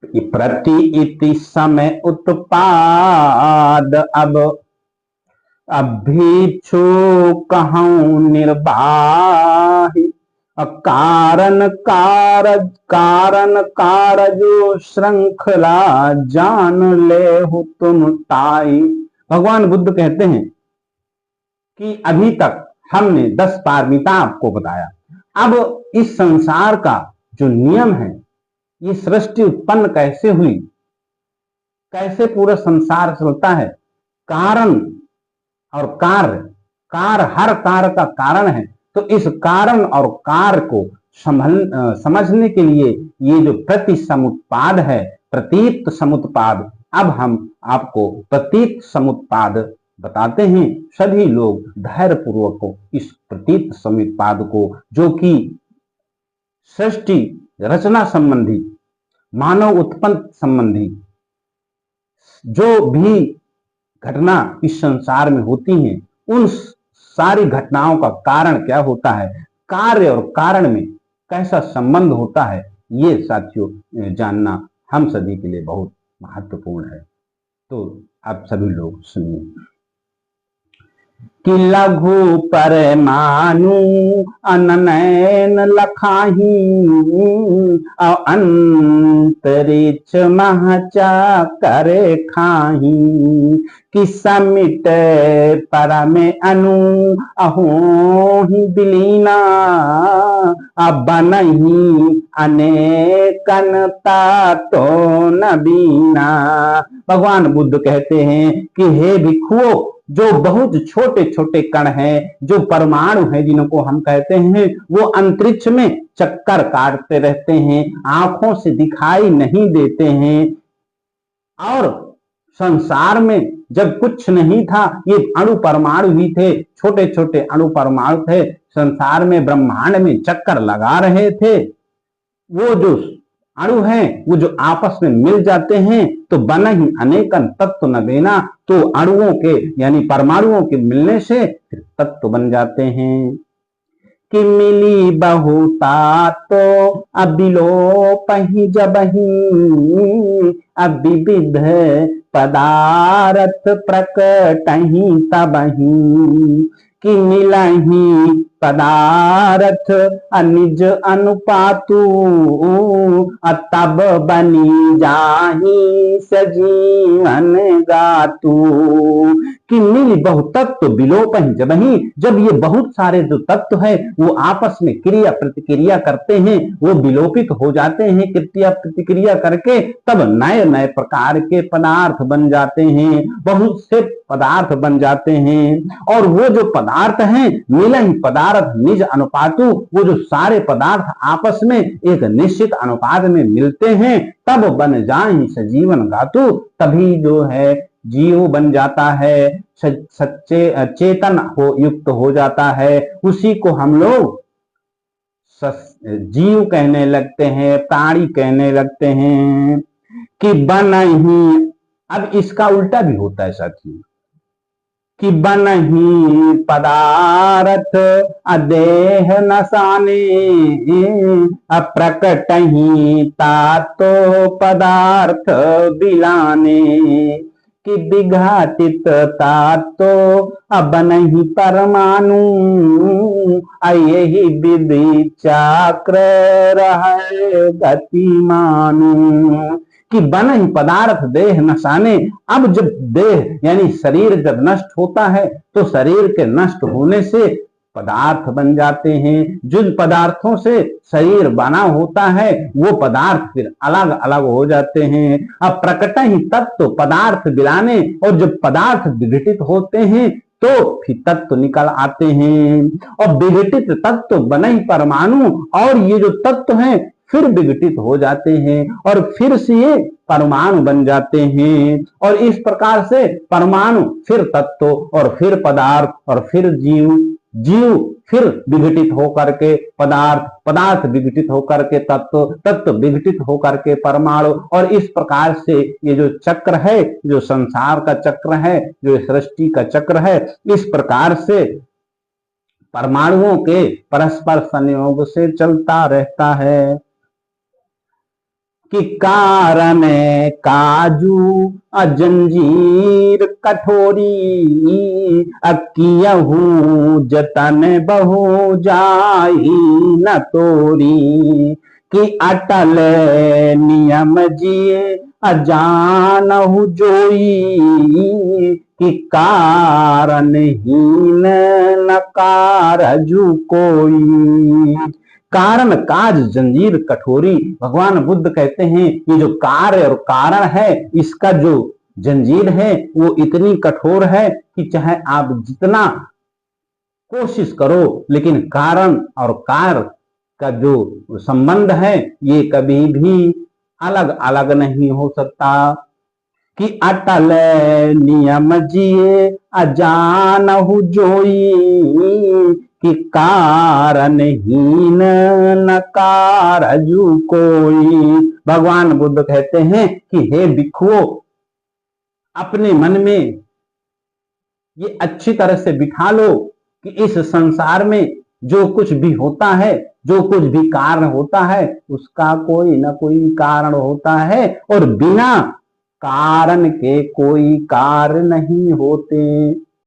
प्रति इति समय उत्पाद अब भिक्षु कहूँ निर्वाही। कारण कारजो श्रृंखला जान ले हो तुम ताई। भगवान बुद्ध कहते हैं कि अभी तक हमने 10 पारमिता आपको बताया। अब इस संसार का जो नियम है, ये सृष्टि उत्पन्न कैसे हुई, कैसे पूरा संसार चलता है, कारण और कार्य हर कार्य का कारण है। तो इस कारण और कार्य को समझने के लिए ये जो प्रति समुत्पाद है, प्रतीत समुत्पाद, अब हम आपको प्रतीत समुत्पाद बताते हैं। सभी लोग धैर्य पूर्वक इस प्रतीत समुत्पाद को, जो कि सृष्टि रचना संबंधी, मानव उत्पन्न संबंधी जो भी घटना इस संसार में होती हैं, उन सारी घटनाओं का कारण क्या होता है, कार्य और कारण में कैसा संबंध होता है, ये साथियों जानना हम सभी के लिए बहुत महत्वपूर्ण है। तो आप सभी लोग सुनिए कि लघु परमाणु अननयन लखाही अंतरिक्ष महचा करे खाही कि समिट परम अनु अहो ही बिलीना अब नहीं अनेकनता तो नबीना। भगवान बुद्ध कहते हैं कि हे भिक्षुओं, जो बहुत छोटे छोटे कण हैं, जो परमाणु हैं, जिनको हम कहते हैं, वो अंतरिक्ष में चक्कर काटते रहते हैं, आंखों से दिखाई नहीं देते हैं। और संसार में जब कुछ नहीं था, ये अणु परमाणु ही थे, छोटे छोटे अणु परमाणु थे, संसार में ब्रह्मांड में चक्कर लगा रहे थे। वो जो अणु हैं, वो जो आपस में मिल जाते हैं तो बन ही अनेकन तत्व न बेना। तो अणुओं के यानी परमाणुओं के मिलने से फिर तत्व बन जाते हैं कि मिली बहुता तो अबिलोप ही जबही अब विविध पदार्थ प्रकट ही तबही कि मिलही पदार्थ अनिज अनुपातु तब बनी जाही सजीवन गातु कि मिल बहुतत्व विलोप ही जबही। जब ये बहुत सारे जो तत्व है वो आपस में क्रिया प्रतिक्रिया करते हैं, वो विलोपित हो जाते हैं, क्रिया प्रतिक्रिया करके तब नए नए प्रकार के पदार्थ बन जाते हैं, बहुत से पदार्थ बन जाते हैं। और वो जो पदार्थ हैं मिलन पदार्थ निज अनुपातु, वो जो सारे पदार्थ आपस में एक निश्चित अनुपात में मिलते हैं, तब बन जाए सजीवन गातु, तभी जो है जीव बन जाता है, सच्चे चेतन हो युक्त हो जाता है। उसी को हम लोग जीव कहने लगते हैं, प्राणी कहने लगते हैं कि बन ही। अब इसका उल्टा भी होता है साथियों कि बन ही पदार्थ अदेह नसाने अप्रकट ही तातो पदार्थ बिलाने कि विघटित तातो अब नहीं परमाणु यही विधि चक्र रहे गतिमानु कि बन ही पदार्थ देह नसाने। अब जब देह यानी शरीर जब नष्ट होता है तो शरीर के नष्ट होने से पदार्थ बन जाते हैं। जिन पदार्थों से शरीर बना होता है वो पदार्थ फिर अलग अलग हो जाते हैं। अब प्रकट ही तत्व पदार्थ बिलाने, और जब पदार्थ विघटित होते हैं तो फिर तत्व निकल आते हैं। और विघटित तत्व बने ही परमाणु, और ये जो तत्व हैं फिर विघटित हो जाते हैं और फिर से ये परमाणु बन जाते हैं। और इस प्रकार से परमाणु फिर तत्व और फिर पदार्थ और फिर जीव, जीव फिर विघटित होकर के पदार्थ, पदार्थ विघटित होकर के तत्व, तत्व विघटित होकर के परमाणु। और इस प्रकार से ये जो चक्र है, जो संसार का चक्र है, जो सृष्टि का चक्र है, इस प्रकार से परमाणुओं के परस्पर संयोग से चलता रहता है। कि कारण काजू जंजीर कठोरी, कियहू जतन बहु जाई न तोरी, कि अटल नियम जिए अजानहु जोई, कि कारणहीन न कारजु कोई। कारण काज जंजीर कठोरी, भगवान बुद्ध कहते हैं ये जो कार्य और कारण है इसका जो जंजीर है वो इतनी कठोर है कि चाहे आप जितना कोशिश करो लेकिन कारण और कार्य का जो संबंध है ये कभी भी अलग अलग नहीं हो सकता। कि अटल नियम जिए अजानहु जोई, कि कारणहीन न कारजु कोई। भगवान बुद्ध कहते हैं कि हे भिक्षुओं, अपने मन में ये अच्छी तरह से बिठा लो कि इस संसार में जो कुछ भी होता है, जो कुछ भी कारण होता है, उसका कोई ना कोई कारण होता है और बिना कारण के कोई कार्य नहीं होते।